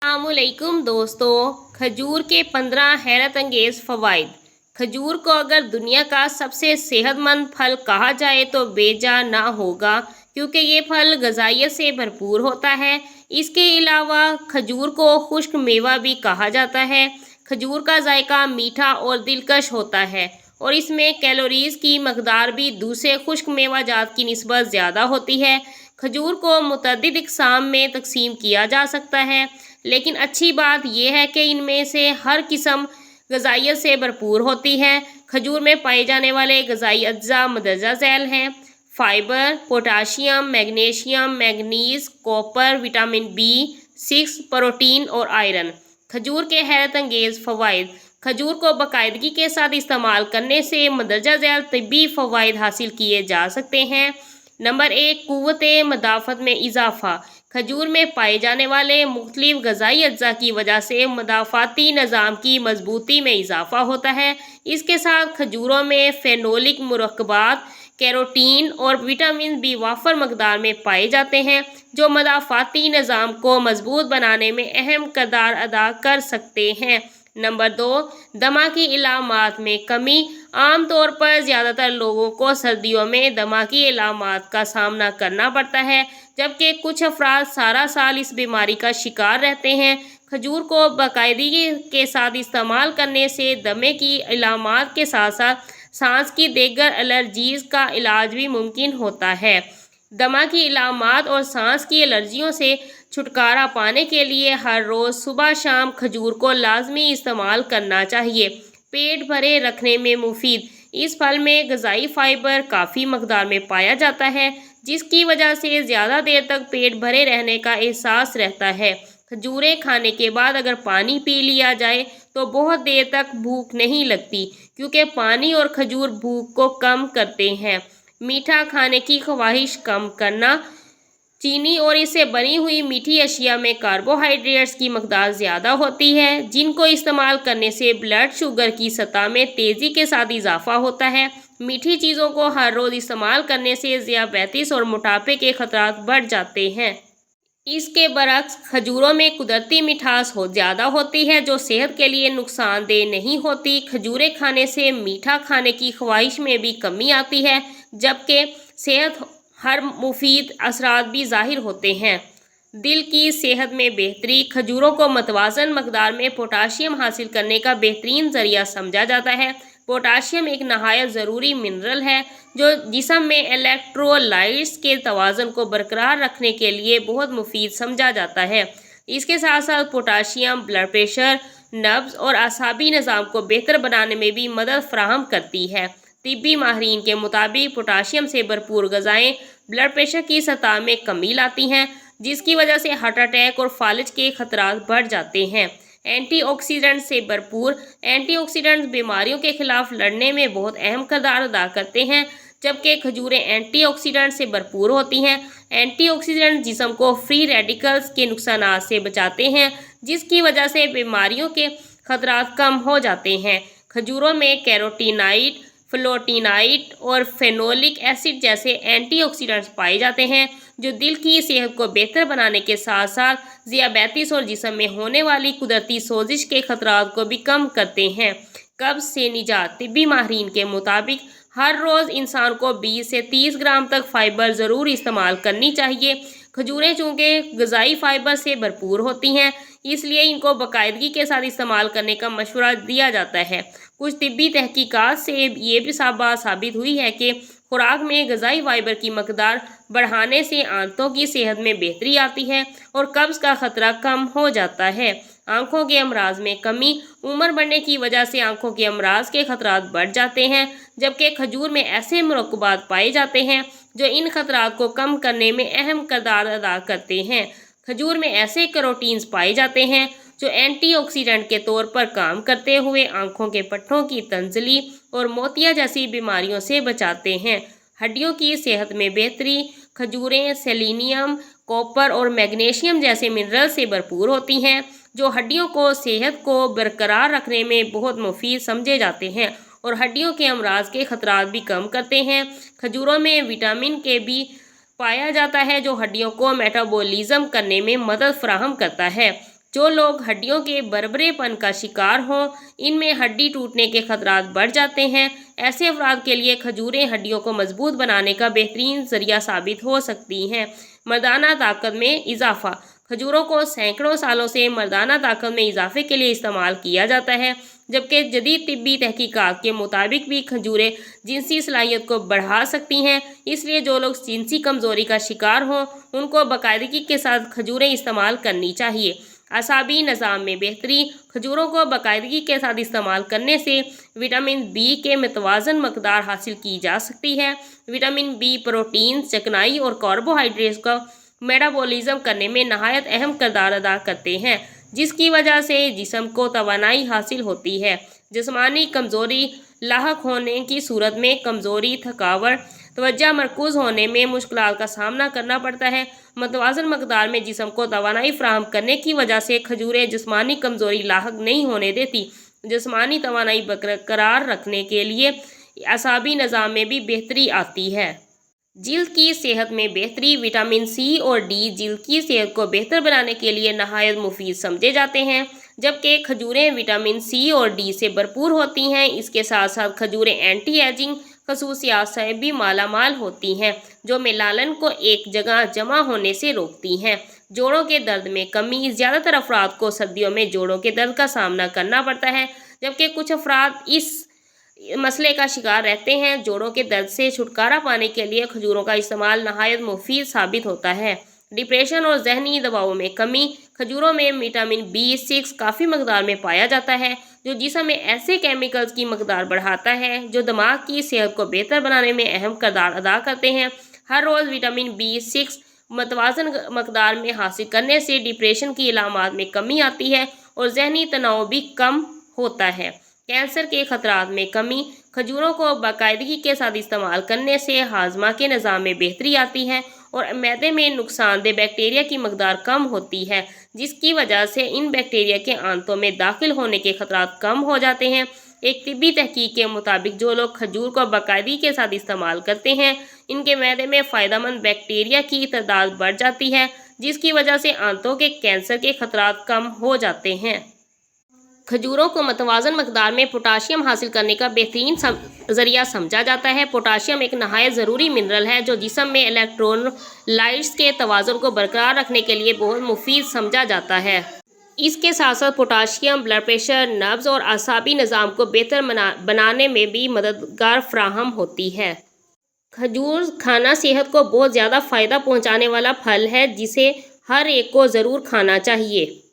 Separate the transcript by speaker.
Speaker 1: अस्सलामुअलैकुम दोस्तों, खजूर के 15 हैरत अंगेज़ फ़वाइद। खजूर को अगर दुनिया का सबसे सेहतमंद फल कहा जाए तो बेजा ना होगा, क्योंकि ये फल ग़िज़ाइयत से भरपूर होता है। इसके अलावा खजूर को खुश्क मेवा भी कहा जाता है। खजूर का जायका मीठा और दिलकश होता है और इसमें कैलोरीज़ की मकदार भी दूसरे खुश्क मेवा जात की निस्बत ज़्यादा होती है। खजूर को मुतअद्दिद अक़साम में तकसीम किया जा सकता है, लेकिन अच्छी बात यह है कि इनमें से हर किस्म ग़िज़ाइयत से भरपूर होती है। खजूर में पाए जाने वाले ग़िज़ाई अज्जा मदरजा ज़ैल हैं: fibre, potassium, magnesium, manganese, copper, vitamin B6, protein और आयरन। खजूर के हैरत अंगेज़ फ़वाइद। खजूर को बाकायदगी के साथ इस्तेमाल करने से मदरजा ज़ैल तिब्बी फ़वाइद हासिल किए जा सकते हैं। नंबर 1, क़ुव्वत मदाफ़त में इजाफ़ा। खजूर में पाए जाने वाले मुख्तलिफ ग़िज़ाई अज्जा की वजह से मदाफ़ाती निज़ाम की मजबूती में इजाफ़ा होता है। इसके साथ खजूरों में फ़ेनोलिक मुरक्कबात, कैरोटीन और विटामिन भी वाफ़र मकदार में पाए जाते हैं, जो मदाफ़ाती निज़ाम को मजबूत बनाने में अहम किरदार अदा कर सकते हैं। नंबर 2, दमा की इलामात में कमी। आम तौर पर ज़्यादातर लोगों को सर्दियों में दमा की इलामात का सामना करना पड़ता है, जबकि कुछ अफराद सारा साल इस बीमारी का शिकार रहते हैं। खजूर को बाकायदगी के साथ इस्तेमाल करने से दमे की इलामात के साथ साथ सांस की दीगर एलर्जीज़ का इलाज भी मुमकिन होता है। दमा की इलामात और सांस की एलर्जियों से छुटकारा पाने के लिए हर रोज़ सुबह शाम खजूर को लाजमी इस्तेमाल करना चाहिए। पेट भरे रखने में मुफीद। इस फल में ग़िज़ाई फ़ाइबर काफ़ी मकदार में पाया जाता है, जिसकी वजह से ज़्यादा देर तक पेट भरे रहने का एहसास रहता है। खजूरें खाने के बाद अगर पानी पी लिया जाए तो बहुत देर तक भूख नहीं लगती, क्योंकि पानी और खजूर भूख को कम करते हैं। मीठा खाने की ख्वाहिश कम करना। चीनी और इससे बनी हुई मीठी अशिया में कार्बोहाइड्रेट्स की मकदार ज़्यादा होती है, जिनको इस्तेमाल करने से ब्लड शुगर की सतह में तेज़ी के साथ इजाफा होता है। मीठी चीज़ों को हर रोज़ इस्तेमाल करने से ज़ियादतीस और मोटापे के खतरात बढ़ जाते हैं। इसके बरक्स खजूरों में कुदरती मिठास ज़्यादा होती है, जो सेहत के लिए नुकसानदेह नहीं होती। खजूरें खाने से मीठा खाने की ख्वाहिश में भी कमी आती है, जबकि सेहत हर मुफीद असरात भी ज़ाहिर होते हैं। दिल की सेहत में बेहतरी। खजूरों को मतवाज़न मकदार में पोटाशियम हासिल करने का बेहतरीन ज़रिया समझा जाता है। पोटाशियम एक नहायत ज़रूरी मिनरल है, जो जिस्म में इलेक्ट्रोलाइट्स के तवाज़ुन को बरकरार रखने के लिए बहुत मुफीद समझा जाता है। इसके साथ साथ पोटाशियम ब्लड प्रेशर, नब्ज़ और आसाबी निज़ाम को बेहतर बनाने में भी मदद फ़राहम करती है। तिब्बी माहिरीन के मुताबिक पोटाशियम से भरपूर ग़िज़ाएँ ब्लड प्रेशर की सतह में कमी लाती हैं, जिसकी वजह से हार्ट अटैक और फालिज के खतरात बढ़ जाते हैं। एंटीऑक्सीडेंट से भरपूर। एंटीऑक्सीडेंट्स बीमारियों के खिलाफ लड़ने में बहुत अहम किरदार अदा करते हैं, जबकि खजूरें एंटीऑक्सीडेंट से भरपूर होती हैं। एंटीऑक्सीडेंट जिस्म को फ्री रेडिकल्स के नुकसानात से बचाते हैं, जिसकी वजह से बीमारियों के खतरात कम हो जाते हैं। खजूरों में कैरोटीनाइड, फ्लोटिनाइड और फेनोलिक एसिड जैसे एंटीऑक्सीडेंट्स पाए जाते हैं, जो दिल की सेहत को बेहतर बनाने के साथ साथ ज़ियादतीस और जिस्म में होने वाली कुदरती सोजिश के खतरात को भी कम करते हैं। कब्ज़ से निजात। तिब्बी माहिरीन के मुताबिक हर रोज़ इंसान को 20 से 30 ग्राम तक फ़ाइबर ज़रूर इस्तेमाल करनी चाहिए। खजूरें चूँकि ग़िज़ाई फ़ाइबर से भरपूर होती हैं, इसलिए इनको बाकायदगी के साथ इस्तेमाल करने का मशवरा दिया जाता है। कुछ तिब्बी तहकीकात से ये भी साबित हुई है कि खुराक में ग़िज़ाई फ़ाइबर की मकदार बढ़ाने से आंतों की सेहत में बेहतरी आती है और कब्ज़ का ख़तरा कम हो जाता है। आँखों के अमराज में कमी। उम्र बढ़ने की वजह से आँखों के अमराज के खतरात बढ़ जाते हैं, जबकि खजूर में ऐसे मुरक्कबात पाए जाते हैं जो इन खतरात को कम करने में अहम किरदार अदा करते हैं। खजूर में ऐसे कैरोटीन्स पाए जाते हैं जो एंटीऑक्सीडेंट के तौर पर काम करते हुए आँखों के पट्टों की तंजली और मोतिया जैसी बीमारियों से बचाते हैं। हड्डियों की सेहत में बेहतरी। खजूरें सेलेनियम, कॉपर और मैग्नीशियम जैसे मिनरल से भरपूर होती हैं, जो हड्डियों को सेहत को बरकरार रखने में बहुत मुफीद समझे जाते हैं और हड्डियों के अमराज के खतरात भी कम करते हैं। खजूरों में विटामिन के भी पाया जाता है, जो हड्डियों को मेटाबॉलिज्म करने में मदद फराहम करता है। جو لوگ ہڈیوں کے بربرے پن کا شکار ہوں، ان میں ہڈی ٹوٹنے کے خطرات بڑھ جاتے ہیں۔ ایسے افراد کے لیے کھجوریں ہڈیوں کو مضبوط بنانے کا بہترین ذریعہ ثابت ہو سکتی ہیں۔ مردانہ طاقت میں اضافہ۔ کھجوروں کو سینکڑوں سالوں سے مردانہ طاقت میں اضافے کے لیے استعمال کیا جاتا ہے، جبکہ جدید طبی تحقیقات کے مطابق بھی کھجوریں جنسی صلاحیت کو بڑھا سکتی ہیں۔ اس لیے جو لوگ جنسی کمزوری کا شکار ہوں، ان کو باقاعدگی کے ساتھ کھجوریں استعمال کرنی چاہیے۔ اعصابی نظام میں بہتری۔ کھجوروں کو باقاعدگی کے ساتھ استعمال کرنے سے وٹامن بی کے متوازن مقدار حاصل کی جا سکتی ہے۔ وٹامن بی پروٹینز، چکنائی اور کاربوہائیڈریٹس کو میٹابولزم کرنے میں نہایت اہم کردار ادا کرتے ہیں، جس کی وجہ سے جسم کو توانائی حاصل ہوتی ہے۔ جسمانی کمزوری لاحق ہونے کی صورت میں کمزوری، تھکاوٹ، توجہ مرکوز ہونے میں مشکلات کا سامنا کرنا پڑتا ہے۔ متوازن مقدار میں جسم کو توانائی فراہم کرنے کی وجہ سے کھجوریں جسمانی کمزوری لاحق نہیں ہونے دیتی۔ جسمانی توانائی برقرار رکھنے کے لیے اعصابی نظام میں بھی بہتری آتی ہے۔ جلد کی صحت میں بہتری۔ وٹامن سی اور ڈی جلد کی صحت کو بہتر بنانے کے لیے نہایت مفید سمجھے جاتے ہیں، جبکہ کھجوریں وٹامن سی اور ڈی سے بھرپور ہوتی ہیں۔ اس کے ساتھ ساتھ کھجوریں اینٹی ایجنگ خصوصیات سے بھی مالا مال ہوتی ہیں، جو میلانن کو ایک جگہ جمع ہونے سے روکتی ہیں۔ جوڑوں کے درد میں کمی۔ زیادہ تر افراد کو سردیوں میں جوڑوں کے درد کا سامنا کرنا پڑتا ہے، جبکہ کچھ افراد اس مسئلے کا شکار رہتے ہیں۔ جوڑوں کے درد سے چھٹکارا پانے کے لیے کھجوروں کا استعمال نہایت مفید ثابت ہوتا ہے۔ ڈپریشن اور ذہنی دباؤ میں کمی۔ کھجوروں میں وٹامن B6 کافی مقدار میں پایا جاتا ہے، جو جسم میں ایسے کیمیکلز کی مقدار بڑھاتا ہے جو دماغ کی صحت کو بہتر بنانے میں اہم کردار ادا کرتے ہیں۔ ہر روز وٹامن B6 متوازن مقدار میں حاصل کرنے سے ڈپریشن کی علامات میں کمی آتی ہے اور ذہنی تناؤ بھی کم ہوتا ہے۔ کینسر کے خطرات میں کمی۔ کھجوروں کو باقاعدگی کے ساتھ استعمال کرنے سے ہاضمہ کے نظام میں بہتری آتی ہے اور معدے میں نقصان دہ بیکٹیریا کی مقدار کم ہوتی ہے، جس کی وجہ سے ان بیکٹیریا کے آنتوں میں داخل ہونے کے خطرات کم ہو جاتے ہیں۔ ایک طبی تحقیق کے مطابق جو لوگ کھجور کو باقاعدگی کے ساتھ استعمال کرتے ہیں، ان کے معدے میں فائدہ مند بیکٹیریا کی تعداد بڑھ جاتی ہے، جس کی وجہ سے آنتوں کے کینسر کے خطرات کم ہو جاتے ہیں۔ کھجوروں کو متوازن مقدار میں پوٹاشیم حاصل کرنے کا بہترین ذریعہ سمجھا جاتا ہے۔ پوٹاشیم ایک نہایت ضروری منرل ہے جو جسم میں الیکٹرولائٹس کے توازن کو برقرار رکھنے کے لیے بہت مفید سمجھا جاتا ہے۔ اس کے ساتھ ساتھ پوٹاشیم بلڈ پریشر، نبض اور اعصابی نظام کو بہتر بنانے میں بھی مددگار فراہم ہوتی ہے۔ کھجور کھانا صحت کو بہت زیادہ فائدہ پہنچانے والا پھل ہے، جسے ہر ایک کو ضرور کھانا چاہیے۔